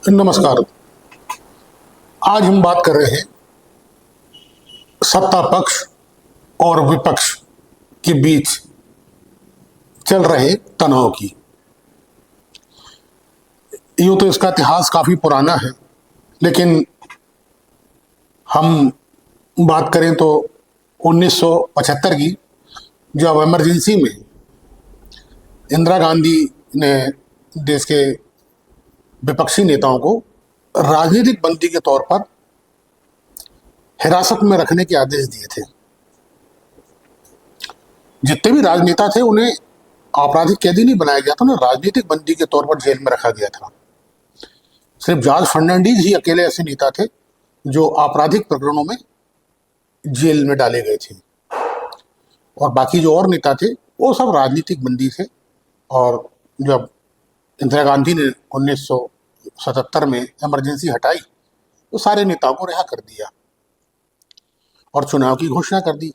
नमस्कार। आज हम बात कर रहे हैं सत्ता पक्ष और विपक्ष के बीच चल रहे तनाव की। यूं तो इसका इतिहास काफी पुराना है, लेकिन हम बात करें तो 1975 की, जब इमरजेंसी में इंदिरा गांधी ने देश के विपक्षी नेताओं को राजनीतिक बंदी के तौर पर हिरासत में रखने के आदेश दिए थे। जितने भी राजनेता थे उन्हें आपराधिक कैदी नहीं बनाया गया था, उन्हें राजनीतिक बंदी के तौर पर जेल में रखा गया था। सिर्फ जॉर्ज फर्नांडीज ही अकेले ऐसे नेता थे जो आपराधिक प्रकरणों में जेल में डाले गए थे, और बाकी जो और नेता थे वो सब राजनीतिक बंदी थे। और जब इंदिरा गांधी ने 1977 में इमरजेंसी हटाई तो सारे नेताओं को रिहा कर दिया और चुनाव की घोषणा कर दी।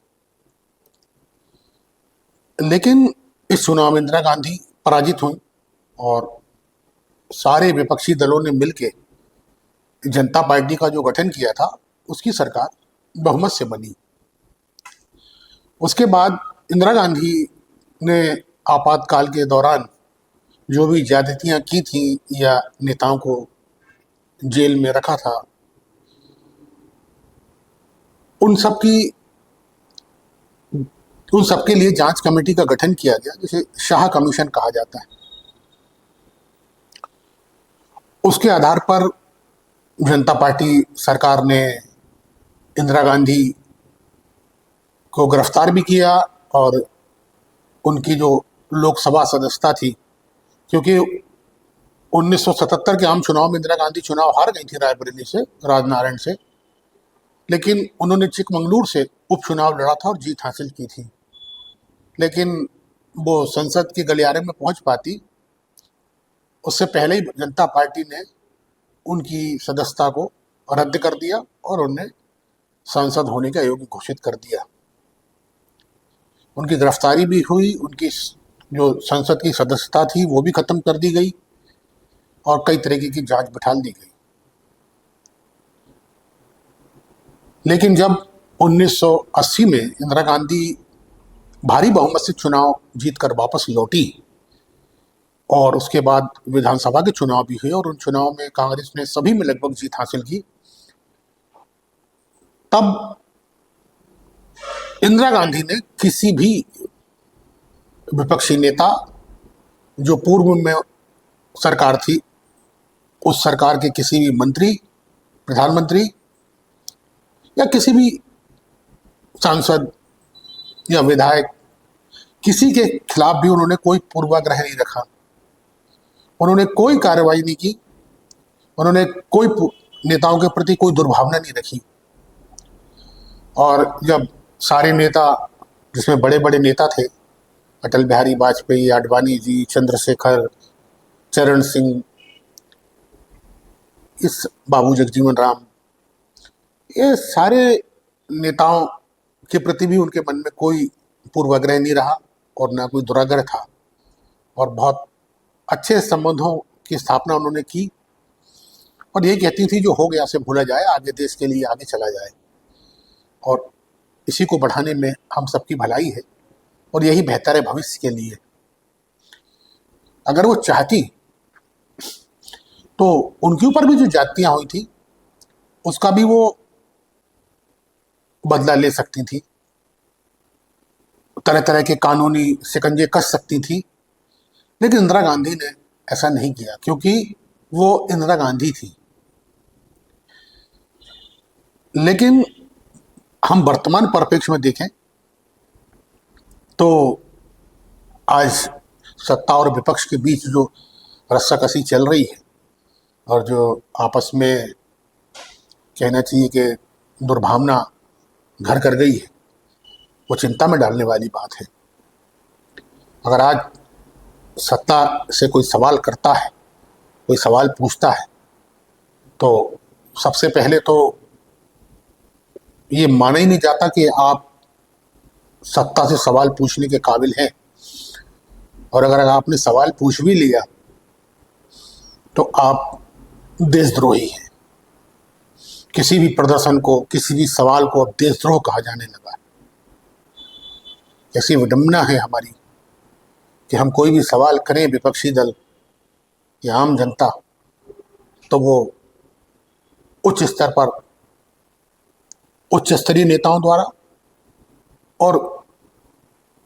लेकिन इस चुनाव में इंदिरा गांधी पराजित हुई और सारे विपक्षी दलों ने मिलकर जनता पार्टी का जो गठन किया था उसकी सरकार बहुमत से बनी। उसके बाद इंदिरा गांधी ने आपातकाल के दौरान जो भी ज्यादतियां की थी या नेताओं को जेल में रखा था, उन सबके लिए जांच कमेटी का गठन किया गया, जिसे शाह कमीशन कहा जाता है। उसके आधार पर जनता पार्टी सरकार ने इंदिरा गांधी को गिरफ्तार भी किया और उनकी जो लोकसभा सदस्यता थी, क्योंकि 1977 के आम चुनाव में इंदिरा गांधी चुनाव हार गई थी रायबरेली से, राजनारायण से, लेकिन उन्होंने चिकमंगलुरु से उपचुनाव लड़ा था और जीत हासिल की थी। लेकिन वो संसद के गलियारे में पहुंच पाती उससे पहले ही जनता पार्टी ने उनकी सदस्यता को रद्द कर दिया और उन्हें सांसद होने का योग्य घोषित कर दिया। उनकी गिरफ्तारी भी हुई, उनकी जो संसद की सदस्यता थी वो भी खत्म कर दी गई और कई तरीके की जांच बिठाल दी गई। लेकिन जब 1980 में इंदिरा गांधी भारी बहुमत से चुनाव जीतकर वापस लौटी और उसके बाद विधानसभा के चुनाव भी हुए और उन चुनाव में कांग्रेस ने सभी में लगभग जीत हासिल की, तब इंदिरा गांधी ने किसी भी विपक्षी नेता जो पूर्व में सरकार थी, उस सरकार के किसी भी मंत्री, प्रधानमंत्री या किसी भी सांसद या विधायक, किसी के खिलाफ भी उन्होंने कोई पूर्वाग्रह नहीं रखा, उन्होंने कोई कार्रवाई नहीं की, उन्होंने कोई नेताओं के प्रति कोई दुर्भावना नहीं रखी। और जब सारे नेता, जिसमें बड़े बड़े नेता थे, अटल बिहारी वाजपेयी, आडवाणी जी, चंद्रशेखर, चरण सिंह, इस बाबू जगजीवन राम, ये सारे नेताओं के प्रति भी उनके मन में कोई पूर्वाग्रह नहीं रहा और ना कोई दुराग्रह था, और बहुत अच्छे संबंधों की स्थापना उन्होंने की और ये कहती थी जो हो गया से भूला जाए, आगे देश के लिए आगे चला जाए, और इसी को बढ़ाने में हम सबकी भलाई है और यही बेहतर है भविष्य के लिए। अगर वो चाहती तो उनके ऊपर भी जो जातियां हुई थी उसका भी वो बदला ले सकती थी, तरह तरह के कानूनी शिकंजे कस सकती थी, लेकिन इंदिरा गांधी ने ऐसा नहीं किया क्योंकि वो इंदिरा गांधी थी। लेकिन हम वर्तमान परिप्रेक्ष्य में देखें तो आज सत्ता और विपक्ष के बीच जो रस्साकसी चल रही है और जो आपस में कहना चाहिए कि दुर्भावना घर कर गई है, वो चिंता में डालने वाली बात है। अगर आज सत्ता से कोई सवाल करता है, कोई सवाल पूछता है, तो सबसे पहले तो ये माना ही नहीं जाता कि आप सत्ता से सवाल पूछने के काबिल हैं, और अगर आपने सवाल पूछ भी लिया तो आप देशद्रोही है। किसी भी प्रदर्शन को, किसी भी सवाल को अब देशद्रोह कहा जाने लगा है। ऐसी विडंबना है हमारी कि हम कोई भी सवाल करें, विपक्षी दल या आम जनता, तो वो उच्च स्तर पर उच्च स्तरीय नेताओं द्वारा और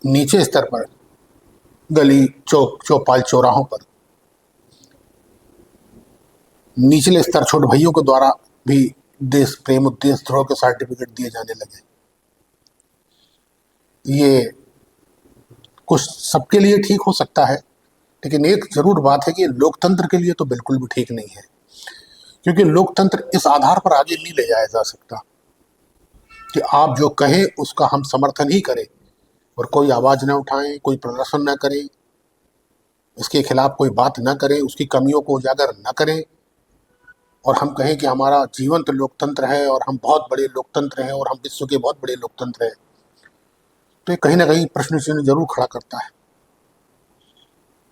नीचे स्तर पर गली चौक चौपाल चौराहों पर निचले स्तर छोटे भाइयों के द्वारा भी देश प्रेम और देशद्रोह के सर्टिफिकेट दिए जाने लगे। ये कुछ सबके लिए ठीक हो सकता है, लेकिन एक जरूर बात है कि लोकतंत्र के लिए तो बिल्कुल भी ठीक नहीं है, क्योंकि लोकतंत्र इस आधार पर आगे नहीं ले जाया जा सकता कि आप जो कहें उसका हम समर्थन ही करें और कोई आवाज ना उठाएं, कोई प्रदर्शन ना करें, इसके खिलाफ कोई बात ना करें, उसकी कमियों को उजागर ना करें, और हम कहें कि हमारा जीवंत लोकतंत्र है और हम बहुत बड़े लोकतंत्र हैं और हम विश्व के बहुत बड़े लोकतंत्र हैं। तो ये कहीं ना कहीं प्रश्न चिन्ह जरूर खड़ा करता है,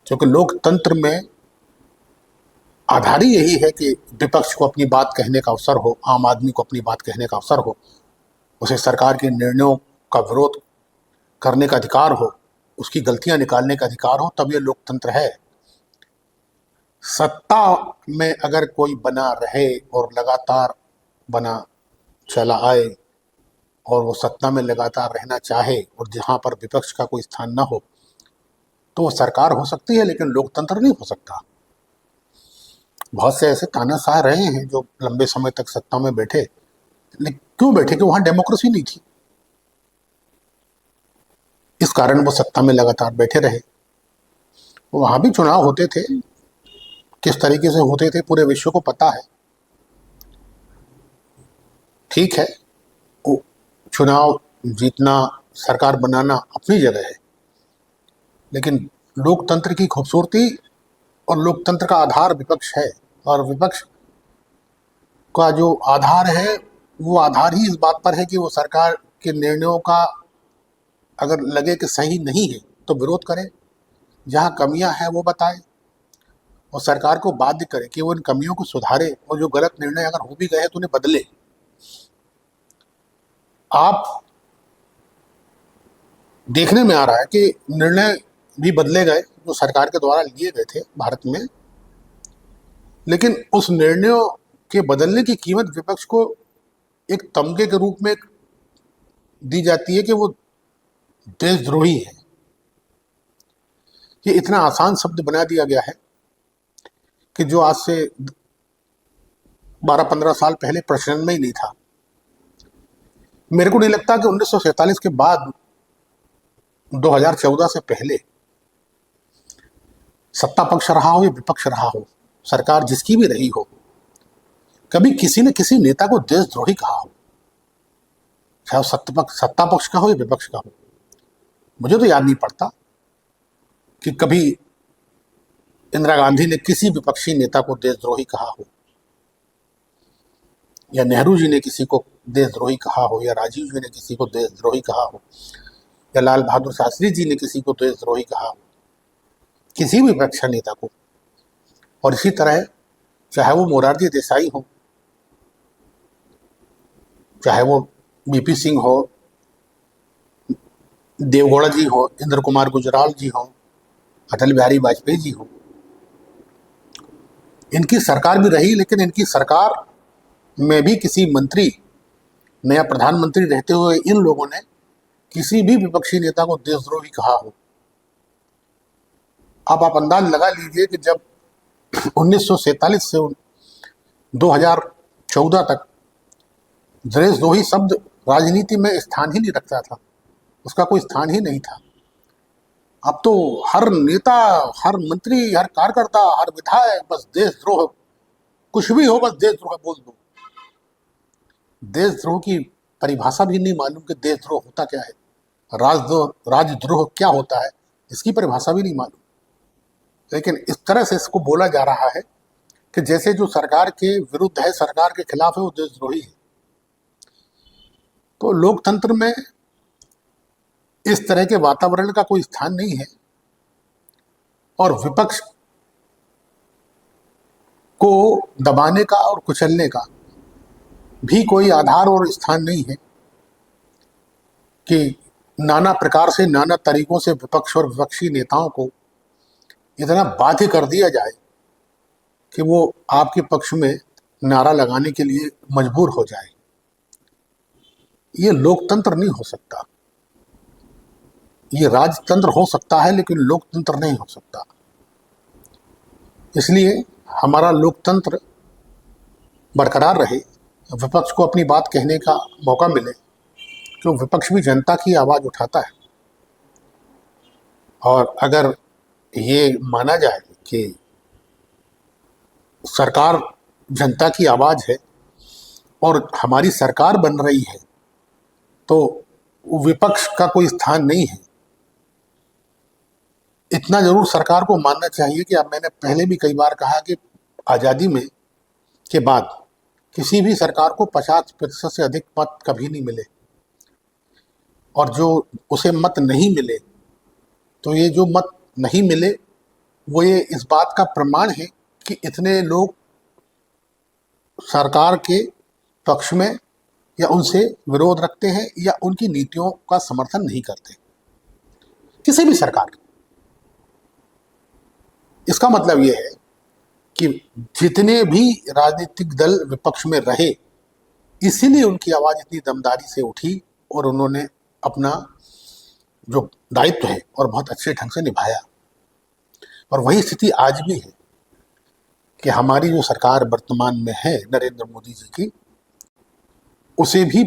क्योंकि लोकतंत्र में आधार ही यही है कि विपक्ष को अपनी बात कहने का अवसर हो, आम आदमी को अपनी बात कहने का अवसर हो, उसे सरकार के निर्णयों का विरोध करने का अधिकार हो, उसकी गलतियां निकालने का अधिकार हो, तब ये लोकतंत्र है। सत्ता में अगर कोई बना रहे और लगातार बना चला आए और वो सत्ता में लगातार रहना चाहे और जहां पर विपक्ष का कोई स्थान ना हो, तो वो सरकार हो सकती है, लेकिन लोकतंत्र नहीं हो सकता। बहुत से ऐसे तानाशाह रहे हैं जो लंबे समय तक सत्ता में बैठे, लेकिन क्यों बैठे? कि वहां डेमोक्रेसी नहीं थी, इस कारण वो सत्ता में लगातार बैठे रहे। वहां भी चुनाव होते थे, किस तरीके से होते थे पूरे विश्व को पता है। ठीक है, वो चुनाव जीतना, सरकार बनाना अपनी जगह है, लेकिन लोकतंत्र की खूबसूरती और लोकतंत्र का आधार विपक्ष है, और विपक्ष का जो आधार है वो आधार ही इस बात पर है कि वो सरकार के निर्णयों का अगर लगे कि सही नहीं है तो विरोध करे, जहाँ कमियां हैं वो बताए और सरकार को बाध्य करे कि वो इन कमियों को सुधारे, और जो गलत निर्णय अगर हो भी गए तो उन्हें बदले। आप देखने में आ रहा है कि निर्णय भी बदले गए जो सरकार के द्वारा लिए गए थे भारत में, लेकिन उस निर्णयों के बदलने की कीमत विपक्ष को एक तमगे के रूप में दी जाती है कि वो देशद्रोही है। ये इतना आसान शब्द बना दिया गया है कि जो आज से 12-15 साल पहले प्रचलन में ही नहीं था। मेरे को नहीं लगता कि 1947 के बाद 2014 से पहले सत्ता पक्ष रहा हो या विपक्ष रहा हो, सरकार जिसकी भी रही हो, कभी किसी ने किसी नेता को देशद्रोही कहा हो, चाहे सत्ता पक्ष का हो या विपक्ष का हो। मुझे तो याद नहीं पड़ता कि कभी इंदिरा गांधी ने किसी विपक्षी नेता को देशद्रोही कहा हो, या नेहरू जी ने किसी को देशद्रोही कहा हो, या राजीव जी ने किसी को देशद्रोही कहा हो, या लाल बहादुर शास्त्री जी ने किसी को देशद्रोही कहा हो, किसी भी विपक्षी नेता को। और इसी तरह चाहे वो मोरारजी देसाई हो, चाहे वो बीपी सिंह हो, देवगौड़ा जी हो, इंद्र कुमार गुजराल जी हो, अटल बिहारी वाजपेयी जी हो, इनकी सरकार भी रही, लेकिन इनकी सरकार में भी किसी मंत्री ने या प्रधानमंत्री रहते हुए इन लोगों ने किसी भी विपक्षी नेता को देशद्रोही कहा हो। अब आप अंदाज लगा लीजिए कि जब 1947 से 2014 तक देशद्रोही शब्द राजनीति में स्थान ही नहीं रखता था, उसका कोई स्थान ही नहीं था। अब तो हर नेता, हर मंत्री, हर कार्यकर्ता, हर विधायक बस देशद्रोह, कुछ भी हो बस देशद्रोह बोल दो। देशद्रोह की परिभाषा भी नहीं मालूम कि देशद्रोह होता क्या है, राजद्रोह क्या होता है, इसकी परिभाषा भी नहीं मालूम। लेकिन इस तरह से इसको बोला जा रहा है कि जैसे जो सरकार के विरुद्ध है, सरकार के खिलाफ है, वो देशद्रोही है। तो लोकतंत्र में इस तरह के वातावरण का कोई स्थान नहीं है, और विपक्ष को दबाने का और कुचलने का भी कोई आधार और स्थान नहीं है कि नाना प्रकार से, नाना तरीकों से विपक्ष और विपक्षी नेताओं को इतना बाध्य कर दिया जाए कि वो आपके पक्ष में नारा लगाने के लिए मजबूर हो जाए। ये लोकतंत्र नहीं हो सकता। ये राजतंत्र हो सकता है लेकिन लोकतंत्र नहीं हो सकता। इसलिए हमारा लोकतंत्र बरकरार रहे, विपक्ष को अपनी बात कहने का मौका मिले, क्यों विपक्ष भी जनता की आवाज़ उठाता है। और अगर ये माना जाए कि सरकार जनता की आवाज़ है और हमारी सरकार बन रही है, तो विपक्ष का कोई स्थान नहीं है। इतना जरूर सरकार को मानना चाहिए कि अब मैंने पहले भी कई बार कहा कि आज़ादी में के बाद किसी भी सरकार को 50% से अधिक मत कभी नहीं मिले, और जो उसे मत नहीं मिले, तो ये जो मत नहीं मिले वो ये इस बात का प्रमाण है कि इतने लोग सरकार के पक्ष में या उनसे विरोध रखते हैं या उनकी नीतियों का समर्थन नहीं करते, किसी भी सरकार। इसका मतलब ये है कि जितने भी राजनीतिक दल विपक्ष में रहे, इसीलिए उनकी आवाज़ इतनी दमदारी से उठी और उन्होंने अपना जो दायित्व है और बहुत अच्छे ढंग से निभाया। और वही स्थिति आज भी है कि हमारी जो सरकार वर्तमान में है नरेंद्र मोदी जी की, उसे भी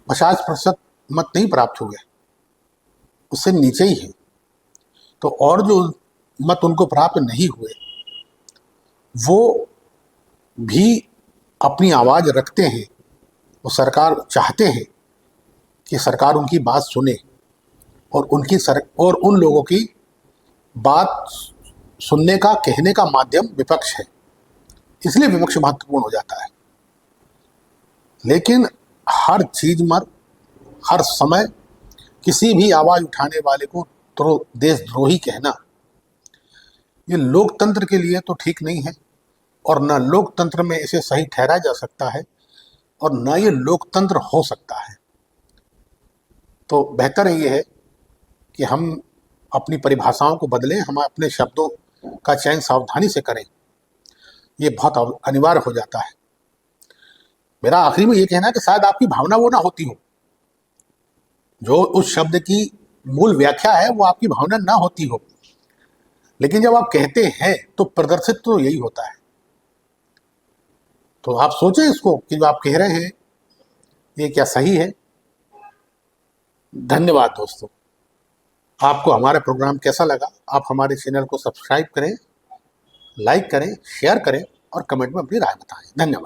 50% मत नहीं प्राप्त हुए, उससे नीचे ही है। तो और जो मत उनको प्राप्त नहीं हुए, वो भी अपनी आवाज़ रखते हैं। वो सरकार चाहते हैं कि सरकार उनकी बात सुने, और और उन लोगों की बात सुनने का, कहने का माध्यम विपक्ष है, इसलिए विपक्ष महत्वपूर्ण हो जाता है। लेकिन हर चीज में, हर समय किसी भी आवाज़ उठाने वाले को तो देशद्रोही कहना, ये लोकतंत्र के लिए तो ठीक नहीं है, और न लोकतंत्र में इसे सही ठहराया जा सकता है, और न ये लोकतंत्र हो सकता है। तो बेहतर ये है कि हम अपनी परिभाषाओं को बदलें, हम अपने शब्दों का चयन सावधानी से करें। ये बहुत अनिवार्य हो जाता है। मेरा आखिरी में ये कहना है कि शायद आपकी भावना वो ना होती हो, जो उस शब्द की मूल व्याख्या है वो आपकी भावना ना होती हो, लेकिन जब आप कहते हैं तो प्रदर्शित तो यही होता है। तो आप सोचें इसको कि जो आप कह रहे हैं ये क्या सही है। धन्यवाद दोस्तों। आपको हमारा प्रोग्राम कैसा लगा? आप हमारे चैनल को सब्सक्राइब करें, लाइक करें, शेयर करें और कमेंट में अपनी राय बताएं। धन्यवाद।